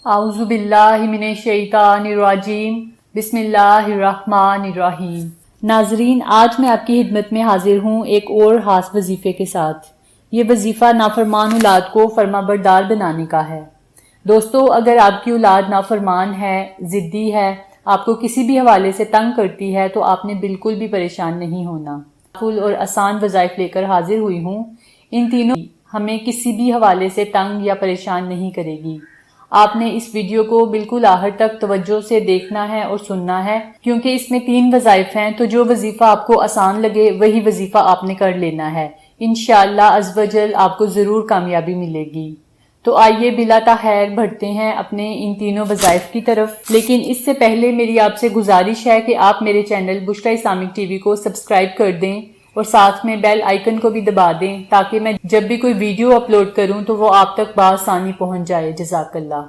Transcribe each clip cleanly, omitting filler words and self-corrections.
اعوذ باللہ من الشیطان الرجیم بسم اللہ الرحمن الرحیم۔ ناظرین، آج میں آپ کی خدمت میں حاضر ہوں ایک اور خاص وظیفے کے ساتھ۔ یہ وظیفہ نافرمان اولاد کو فرما بردار بنانے کا ہے۔ دوستو، اگر آپ کی اولاد نافرمان ہے، ضدی ہے، آپ کو کسی بھی حوالے سے تنگ کرتی ہے تو آپ نے بالکل بھی پریشان نہیں ہونا۔ فل اور آسان وظائف لے کر حاضر ہوئی ہوں۔ ان تینوں ہمیں کسی بھی حوالے سے تنگ یا پریشان نہیں کرے گی۔ آپ نے اس ویڈیو کو بالکل آخر تک توجہ سے دیکھنا ہے اور سننا ہے، کیونکہ اس میں 3 وظائف ہیں، تو جو وظیفہ آپ کو آسان لگے وہی وظیفہ آپ نے کر لینا ہے۔ انشاءاللہ عز و جل آپ کو ضرور کامیابی ملے گی۔ تو آئیے بلا تاخیر بڑھتے ہیں اپنے ان تینوں وظائف کی طرف۔ لیکن اس سے پہلے میری آپ سے گزارش ہے کہ آپ میرے channel Bushra Islamic T V کو سبسکرائب کر دیں اور ساتھ میں بیل آئیکن کو بھی دبا دیں تاکہ میں جب بھی کوئی ویڈیو اپلوڈ کروں تو وہ آپ تک بآسانی پہنچ جائے۔ جزاک اللہ۔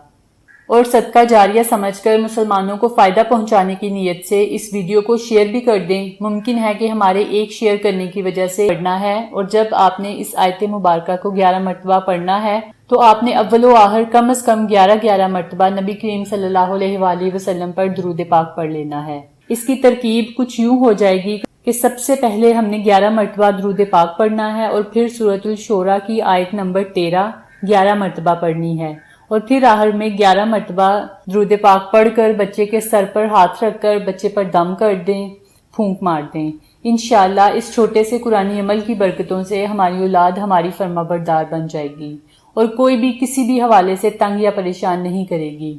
اور صدقہ جاریہ سمجھ کر مسلمانوں کو فائدہ پہنچانے کی نیت سے اس ویڈیو کو شیئر بھی کر دیں۔ ممکن ہے کہ ہمارے ایک شیئر کرنے کی وجہ سے پڑھنا ہے، اور جب آپ نے اس آیت مبارکہ کو 11 مرتبہ پڑھنا ہے تو آپ نے اول و آخر کم از کم 11 مرتبہ نبی کریم صلی اللہ علیہ وآلہ وسلم پر درود پاک پڑھ لینا ہے۔ اس کی ترکیب کچھ یوں ہو جائے گی کہ سب سے پہلے ہم نے 11 مرتبہ درود پاک پڑھنا ہے، اور پھر سورۃ الشورى کی آیت نمبر 13 11 مرتبہ پڑھنی ہے، اور پھر آخر میں 11 مرتبہ درود پاک پڑھ کر بچے کے سر پر ہاتھ رکھ کر بچے پر دم کر دیں، پھونک مار دیں۔ انشاءاللہ اس چھوٹے سے قرآنی عمل کی برکتوں سے ہماری اولاد ہماری فرما بردار بن جائے گی، اور کوئی بھی کسی بھی حوالے سے تنگ یا پریشان نہیں کرے گی۔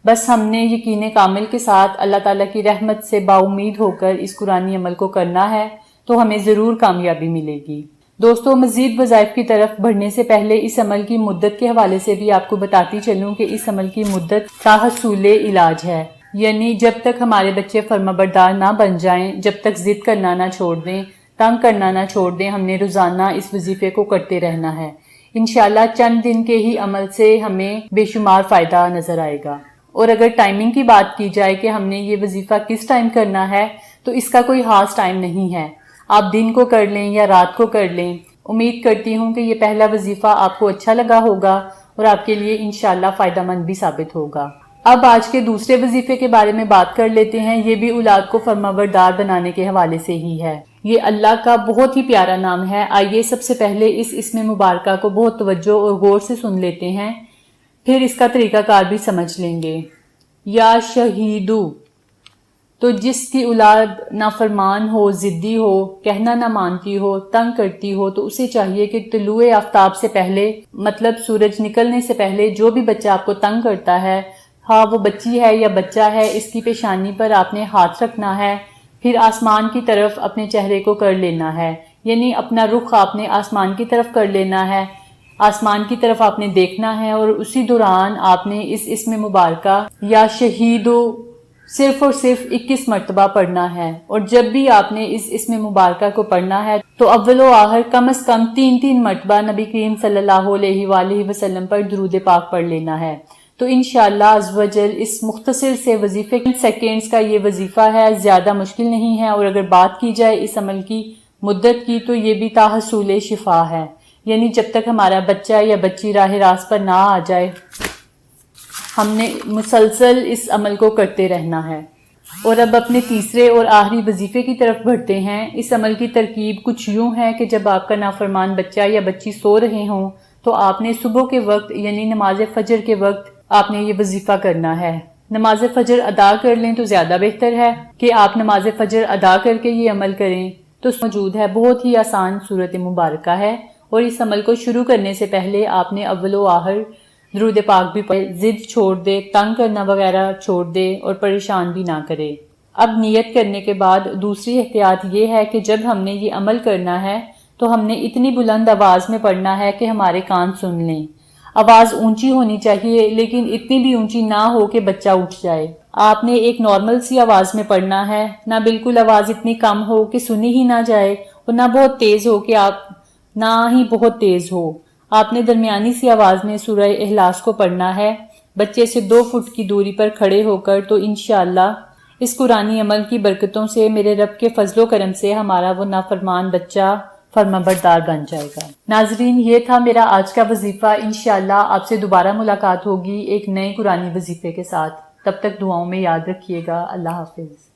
بس ہم نے یقین کامل کے ساتھ اللہ تعالیٰ کی رحمت سے باامید ہو کر اس قرآنی عمل کو کرنا ہے تو ہمیں ضرور کامیابی ملے گی۔ دوستو، مزید وظائف کی طرف بڑھنے سے پہلے اس عمل کی مدت کے حوالے سے بھی آپ کو بتاتی چلوں کہ اس عمل کی مدت تحصول علاج ہے، یعنی جب تک ہمارے بچے فرما بردار نہ بن جائیں، جب تک ضد کرنا نہ چھوڑ دیں، تنگ کرنا نہ چھوڑ دیں، ہم نے روزانہ اس وظیفے کو کرتے رہنا ہے۔ انشاءاللہ چند دن کے ہی عمل سے ہمیں بے شمار فائدہ نظر آئے گا۔ اور اگر ٹائمنگ کی بات کی جائے کہ ہم نے یہ وظیفہ کس ٹائم کرنا ہے تو اس کا کوئی خاص ٹائم نہیں ہے، آپ دن کو کر لیں یا رات کو کر لیں۔ امید کرتی ہوں کہ یہ پہلا وظیفہ آپ کو اچھا لگا ہوگا اور آپ کے لیے انشاءاللہ فائدہ مند بھی ثابت ہوگا۔ اب آج کے دوسرے وظیفے کے بارے میں بات کر لیتے ہیں۔ یہ بھی اولاد کو فرمانبردار بنانے کے حوالے سے ہی ہے۔ یہ اللہ کا بہت ہی پیارا نام ہے۔ آئیے سب سے پہلے اس اسم مبارکہ کو بہت توجہ اور غور سے سن لیتے ہیں، پھر اس کا طریقہ کار بھی سمجھ لیں گے۔ یا شہیدو، تو جس کی اولاد نافرمان ہو، ضدی ہو، کہنا نہ مانتی ہو، تنگ کرتی ہو، تو اسے چاہیے کہ طلوع آفتاب سے پہلے، مطلب سورج نکلنے سے پہلے، جو بھی بچہ آپ کو تنگ کرتا ہے، ہاں وہ بچی ہے یا بچہ ہے، اس کی پیشانی پر آپ نے ہاتھ رکھنا ہے، پھر آسمان کی طرف اپنے چہرے کو کر لینا ہے، یعنی اپنا رخ آپ نے آسمان کی طرف کر لینا ہے، آسمان کی طرف آپ نے دیکھنا ہے، اور اسی دوران آپ نے اس اسم مبارکہ یا شہیدو صرف اور صرف 21 مرتبہ پڑھنا ہے۔ اور جب بھی آپ نے اس اسم مبارکہ کو پڑھنا ہے تو اول و آخر کم از کم 3 مرتبہ نبی کریم صلی اللہ علیہ وآلہ وسلم پر درود پاک پڑھ لینا ہے۔ تو انشاءاللہ عز و جل اس مختصر سے وظیفے سیکنڈز کا یہ وظیفہ ہے، زیادہ مشکل نہیں ہے، اور اگر بات کی جائے اس عمل کی مدت کی تو یہ بھی تحصول شفا ہے، یعنی جب تک ہمارا بچہ یا بچی راہ راست پر نہ آ جائے ہم نے مسلسل اس عمل کو کرتے رہنا ہے۔ اور اب اپنے تیسرے اور آخری وظیفے کی طرف بڑھتے ہیں۔ اس عمل کی ترکیب کچھ یوں ہے کہ جب آپ کا نافرمان بچہ یا بچی سو رہے ہوں تو آپ نے صبح کے وقت یعنی نماز فجر کے وقت آپ نے یہ وظیفہ کرنا ہے۔ نماز فجر ادا کر لیں تو زیادہ بہتر ہے کہ آپ نماز فجر ادا کر کے یہ عمل کریں۔ تو موجود ہے، بہت ہی آسان صورت مبارکہ ہے، اور اس عمل کو شروع کرنے سے پہلے آپ نے اول و آخر درود پاک بھی پڑھے، ضد چھوڑ دے، تنگ کرنا وغیرہ چھوڑ دے، اور پریشان بھی نہ کرے۔ اب نیت کرنے کے بعد دوسری احتیاط یہ ہے کہ جب ہم نے یہ عمل کرنا ہے تو ہم نے اتنی بلند آواز میں پڑھنا ہے کہ ہمارے کان سن لیں۔ آواز اونچی ہونی چاہیے، لیکن اتنی بھی اونچی نہ ہو کہ بچہ اٹھ جائے۔ آپ نے ایک نارمل سی آواز میں پڑھنا ہے، نہ بالکل آواز اتنی کم ہو کہ سنی ہی نہ جائے، اور نہ بہت تیز ہو کہ نہ ہی بہت تیز ہو۔ آپ نے درمیانی سی آواز میں سورہ اخلاص کو پڑھنا ہے، بچے سے 2 فٹ کی دوری پر کھڑے ہو کر۔ تو انشاءاللہ اس قرآنی عمل کی برکتوں سے، میرے رب کے فضل و کرم سے، ہمارا وہ نافرمان بچہ فرمانبردار بن جائے گا۔ ناظرین، یہ تھا میرا آج کا وظیفہ۔ انشاءاللہ آپ سے دوبارہ ملاقات ہوگی ایک نئے قرآنی وظیفے کے ساتھ۔ تب تک دعاؤں میں یاد رکھیے گا۔ اللہ حافظ۔